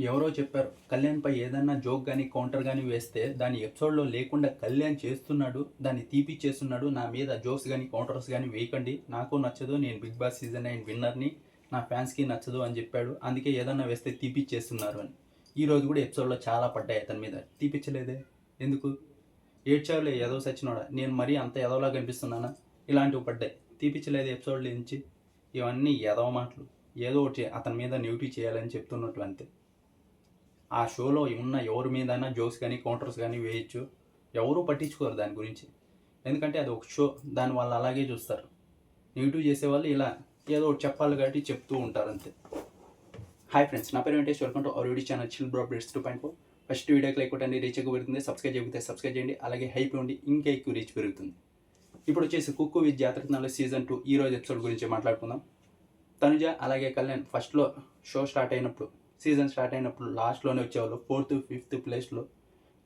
ఎవరో చెప్పారు కళ్యాణ్పై ఏదన్నా జోక్ కానీ కౌంటర్ కానీ వేస్తే దాని ఎపిసోడ్లో లేకుండా కళ్యాణ్ చేస్తున్నాడు, దాన్ని తీపిచ్చేస్తున్నాడు. నా మీద జోక్స్ కానీ కౌంటర్స్ కానీ వేయకండి, నాకు నచ్చదు, నేను బిగ్ బాస్ సీజన్ 9 విన్నర్ని, నా ఫ్యాన్స్కి నచ్చదు అని చెప్పాడు. అందుకే ఏదన్నా వేస్తే తీపిచ్చేస్తున్నారు అని. ఈరోజు కూడా ఎపిసోడ్లో చాలా పడ్డాయి అతని మీద. తీపిచ్చలేదే ఎందుకు? ఏడ్చావులే ఎదవ సచ్చినోడా, నేను మరీ అంత ఎదవలా కనిపిస్తున్నానా? ఇలాంటివి పడ్డాయి. తీపిచ్చలేదు ఎపిసోడ్లో నుంచి. ఇవన్నీ ఎదవ మాటలు. ఏదో ఒకటి అతని మీద నెగిటివ్ చేయాలని చెప్తున్నట్లు అంతే. ఆ షోలో ఉన్న ఎవరి మీదైనా జోక్స్ కానీ కౌంటర్స్ కానీ వేయచ్చు. ఎవరూ పట్టించుకోరు దాని గురించి. ఎందుకంటే అది ఒక షో, దాని వాళ్ళు అలాగే చూస్తారు. నెగిటివ్ చేసేవాళ్ళు ఇలా ఏదో ఒకటి చెప్పాలి కాబట్టి చెప్తూ ఉంటారు అంతే. హాయ్ ఫ్రెండ్స్, నా పేరు Venkatesh. Welcome to our YouTube channel chill bro updates 2.4. First వీడియోకి లైక్ కొట్టండి, రీచ్ ఎక్కువ పెరుగుతుంది. సబ్స్క్రైబ్ చేయకపోతే సబ్స్క్రైబ్ చేయండి. అలాగే హైప్ ఉండి ఇంకా ఎక్కువ రీచ్ పెరుగుతుంది. ఇప్పుడు వచ్చేసి కుక్కు విత్ జాతరత్నాలు సీజన్ 2 ఈరోజు ఎపిసోడ్ గురించి మాట్లాడుకుందాం. తనుజ అలాగే కళ్యాణ్ ఫస్ట్లో షో స్టార్ట్ అయినప్పుడు, సీజన్ స్టార్ట్ అయినప్పుడు లాస్ట్లోనే వచ్చేవాళ్ళు 4th, 5th ప్లేస్లో.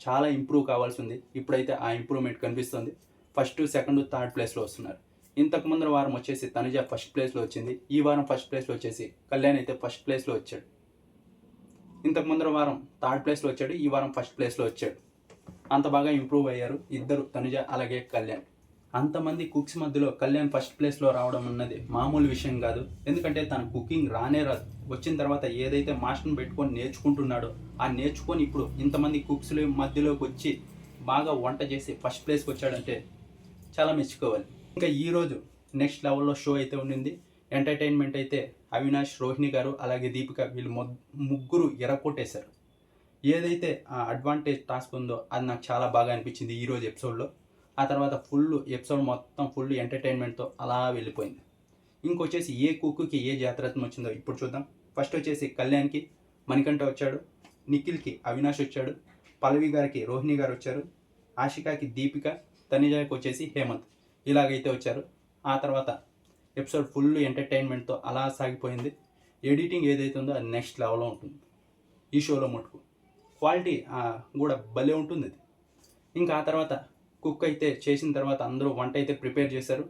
చాలా ఇంప్రూవ్ కావాల్సి ఉంది. ఇప్పుడైతే ఆ ఇంప్రూవ్మెంట్ కనిపిస్తుంది. 1st, 2nd, 3rd ప్లేస్లో వస్తున్నారు. ఇంతకు ముందర వారం వచ్చేసి తనుజ ఫస్ట్ ప్లేస్లో వచ్చింది. ఈ వారం ఫస్ట్ ప్లేస్లో వచ్చేసి కళ్యాణ్ అయితే ఫస్ట్ ప్లేస్లో వచ్చాడు. ఇంతకు ముందర వారం 3rd ప్లేస్లో వచ్చాడు, ఈ వారం ఫస్ట్ ప్లేస్లో వచ్చాడు. అంత బాగా ఇంప్రూవ్ అయ్యారు ఇద్దరు, తనుజ అలాగే కళ్యాణ్. అంతమంది కుక్స్ మధ్యలో కళ్యాణ్ ఫస్ట్ ప్లేస్లో రావడం అన్నది మామూలు విషయం కాదు. ఎందుకంటే తన కుకింగ్ రానే రాదు. వచ్చిన తర్వాత ఏదైతే మాస్టర్ని పెట్టుకొని నేర్చుకుంటున్నాడో ఆ నేర్చుకొని ఇప్పుడు ఇంతమంది కుక్స్ల మధ్యలోకి వచ్చి బాగా వంట చేసి ఫస్ట్ ప్లేస్కి వచ్చాడంటే చాలా మెచ్చుకోవాలి. ఇంకా ఈరోజు నెక్స్ట్ లెవెల్లో షో అయితే ఉండింది. ఎంటర్టైన్మెంట్ అయితే అవినాష్, రోహిణి గారు అలాగే దీపిక వీళ్ళు ముగ్గురు ఎరకొట్టేశారు. ఏదైతే ఆ అడ్వాంటేజ్ టాస్క్ ఉందో అది నాకు చాలా బాగా అనిపించింది ఈరోజు ఎపిసోడ్లో. ఆ తర్వాత ఎపిసోడ్ మొత్తం ఫుల్ ఎంటర్టైన్మెంట్తో అలా వెళ్ళిపోయింది. ఇంకొచ్చేసి ఏ కుక్కుకి ఏ జాతరత్నం వచ్చిందో ఇప్పుడు చూద్దాం. ఫస్ట్ వచ్చేసి కళ్యాణ్కి మణికంఠ వచ్చాడు, నిఖిల్కి అవినాష్ వచ్చాడు, పల్లవి గారికి రోహిణి గారు వచ్చారు, ఆషికాకి దీపిక, తనిజాకి వచ్చేసి హేమంత్. ఇలాగైతే వచ్చారు. ఆ తర్వాత ఎపిసోడ్ ఫుల్ ఎంటర్టైన్మెంట్తో అలా సాగిపోయింది. ఎడిటింగ్ ఏదైతే ఉందో అది నెక్స్ట్ లెవెల్లో ఉంటుంది ఈ షోలో మటుకు. క్వాలిటీ కూడా భలే ఉంటుంది అది. ఇంకా ఆ తర్వాత కుక్ అయితే చేసిన తర్వాత అందరూ వంట అయితే ప్రిపేర్ చేశారు.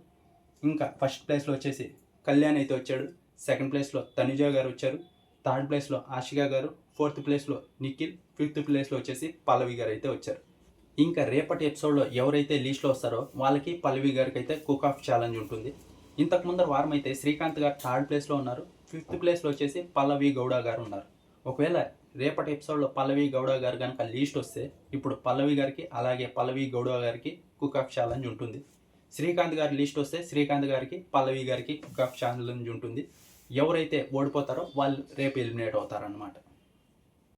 ఇంకా ఫస్ట్ ప్లేస్లో వచ్చేసి కళ్యాణ్ అయితే వచ్చాడు, 2nd ప్లేస్లో తనుజ గారు వచ్చారు, 3rd ప్లేస్లో ఆషికా గారు, 4th ప్లేస్లో నిఖిల్, 5th ప్లేస్లో వచ్చేసి పల్లవి గారు అయితే వచ్చారు. ఇంకా రేపటి ఎపిసోడ్లో ఎవరైతే లీస్ట్లో వస్తారో వాళ్ళకి పల్లవి గారికి అయితే కుక్ ఆఫ్ ఛాలెంజ్ ఉంటుంది. ఇంతకు ముందర వారం అయితే శ్రీకాంత్ గారు 3rd ప్లేస్లో ఉన్నారు, 5th ప్లేస్లో వచ్చేసి పల్లవి గౌడ గారు ఉన్నారు. ఒకవేళ రేపటి ఎపిసోడ్లో పల్లవి గౌడ గారు కనుక లీస్ట్ వస్తే ఇప్పుడు పల్లవి గారికి అలాగే పల్లవి గౌడ గారికి కుక్ ఆఫ్ ఛాలెంజ్ ఉంటుంది. శ్రీకాంత్ గారి లిస్ట్ వస్తే శ్రీకాంత్ గారికి పల్లవి గారికి కుక్ ఆఫ్ ఛాలెంజ్ ఉంటుంది. ఎవరైతే ఓడిపోతారో వాళ్ళు రేపు ఎలిమినేట్ అవుతారన్నమాట.